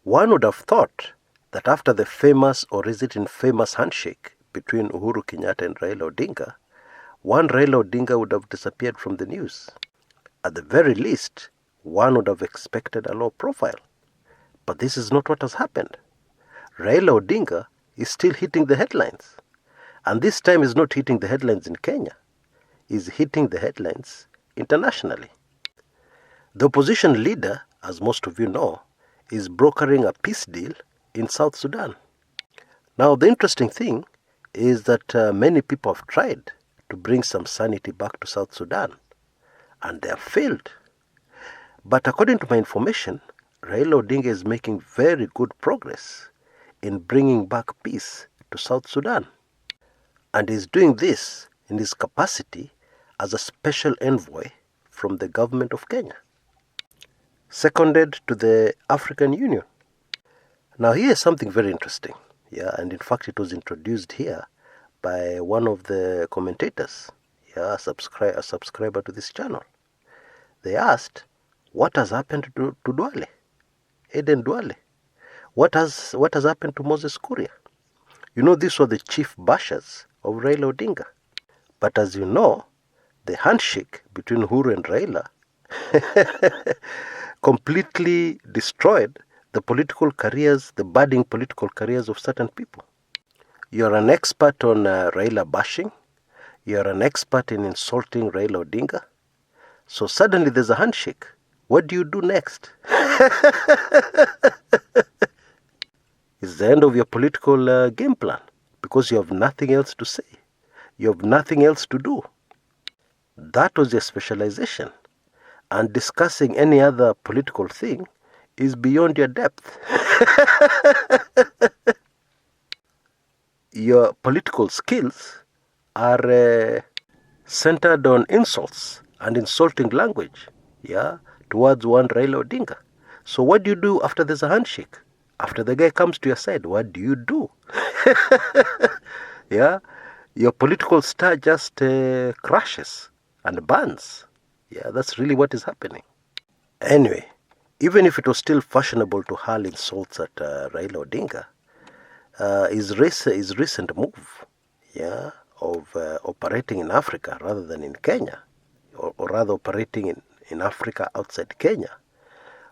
One would have thought that after the famous, or is it infamous, handshake between Uhuru Kenyatta and Raila Odinga, one Raila Odinga would have disappeared from the news. At the very least, one would have expected a low profile. But this is not what has happened. Raila Odinga is still hitting the headlines. And this time is not hitting the headlines in Kenya. He's hitting the headlines internationally. The opposition leader, as most of you know, is brokering a peace deal in South Sudan. Now, the interesting thing is that many people have tried to bring some sanity back to South Sudan, and they have failed. But according to my information, Raila Odinga is making very good progress in bringing back peace to South Sudan. And he's doing this in his capacity as a special envoy from the government of Kenya, seconded to the African Union. Now, here is something very interesting. And in fact, it was introduced here by one of the commentators, a subscriber to this channel. They asked, what has happened to Duale? Eden Duale? What has happened to Moses Kuria? These were the chief bashers of Raila Odinga. But as you know, the handshake between Uhuru and Raila completely destroyed the political careers, the budding political careers of certain people. You're an expert on Raila bashing. You're an expert in insulting Raila Odinga. So suddenly there's a handshake. What do you do next? It's the end of your political game plan, because you have nothing else to say. You have nothing else to do. That was your specialization. And discussing any other political thing is beyond your depth. Your political skills are centered on insults and insulting language, towards one Raila Odinga. So what do you do after there's a handshake? After the guy comes to your side, what do you do? Your political star just crashes and burns. That's really what is happening. Anyway, even if it was still fashionable to hurl insults at Raila Odinga, his recent move, of operating in Africa rather than in Kenya, or rather operating in Africa outside Kenya,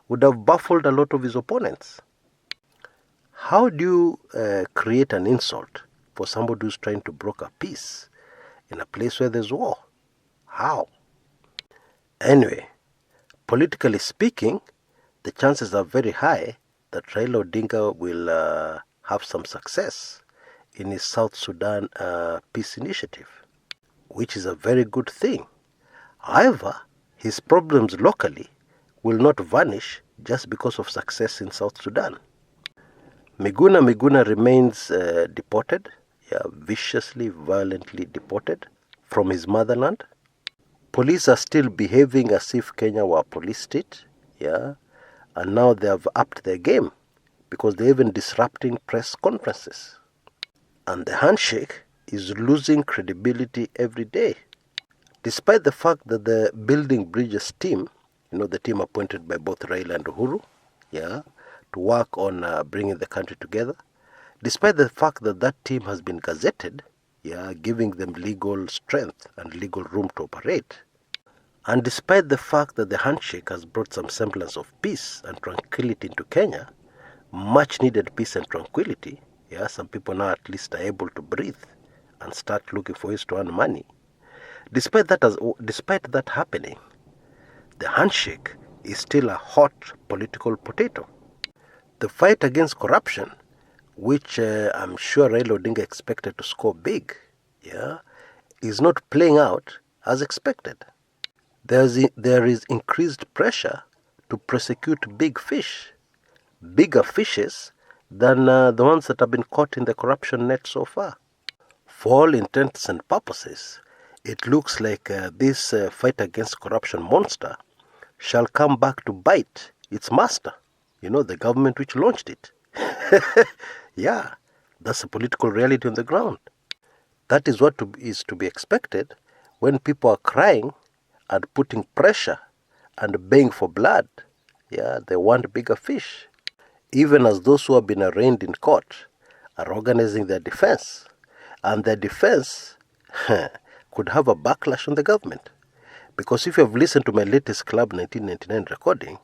would have baffled a lot of his opponents. How do you create an insult for somebody who's trying to broker peace in a place where there's war? How? Anyway, politically speaking, the chances are very high that Raila Odinga will have some success in his South Sudan peace initiative, which is a very good thing. However, his problems locally will not vanish just because of success in South Sudan. Miguna remains deported, viciously, violently deported from his motherland. Police are still behaving as if Kenya were a police state, and now they have upped their game because they're even disrupting press conferences. And the handshake is losing credibility every day, despite the fact that the Building Bridges team, the team appointed by both Raila and Uhuru, to work on bringing the country together, despite the fact that that team has been gazetted, giving them legal strength and legal room to operate, and despite the fact that the handshake has brought some semblance of peace and tranquility into Kenya, much needed peace and tranquility, some people now at least are able to breathe and start looking for ways to earn money. Despite that happening, the handshake is still a hot political potato. The fight against corruption, which I'm sure Raila Odinga expected to score big, is not playing out as expected. There is increased pressure to prosecute big fish, bigger fishes than the ones that have been caught in the corruption net so far. For all intents and purposes, it looks like this fight against corruption monster shall come back to bite its master, the government which launched it. That's a political reality on the ground. That is what is to be expected when people are crying and putting pressure and baying for blood. They want bigger fish. even as those who have been arraigned in court are organizing their defense. And their defense could have a backlash on the government. Because if you have listened to my latest Club 1999 recording,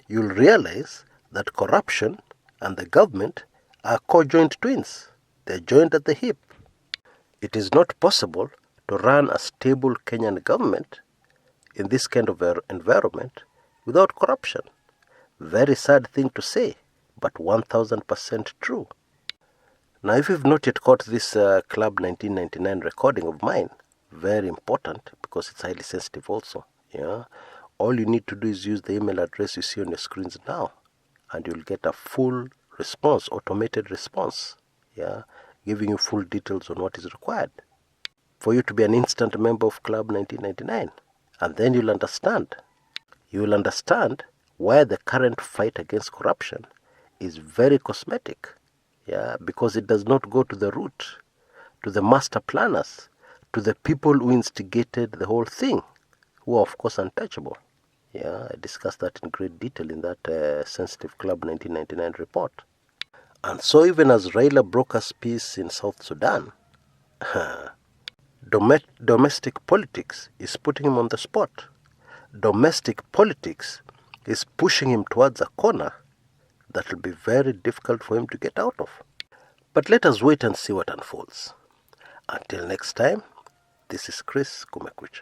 you'll realize that corruption and the government are co-joint twins. They're joined at the hip. It is not possible to run a stable Kenyan government in this kind of environment without corruption. Very sad thing to say, but 1000% true. Now, if you've not yet caught this Club 1999 recording of mine, very important because it's highly sensitive also. Yeah, all you need to do is use the email address you see on your screens now, and you'll get a full response, automated response. Yeah, giving you full details on what is required for you to be an instant member of Club 1999, and then you'll understand. You'll understand why the current fight against corruption is very cosmetic. Yeah, because it does not go to the root, to the master planners, to the people who instigated the whole thing, who are of course untouchable. Yeah, I discussed that in great detail in that sensitive Club 1999 report. And so even as Raila brokers peace in South Sudan, domestic politics is putting him on the spot. Domestic politics is pushing him towards a corner that will be very difficult for him to get out of. But let us wait and see what unfolds. Until next time, this is Kumekucha.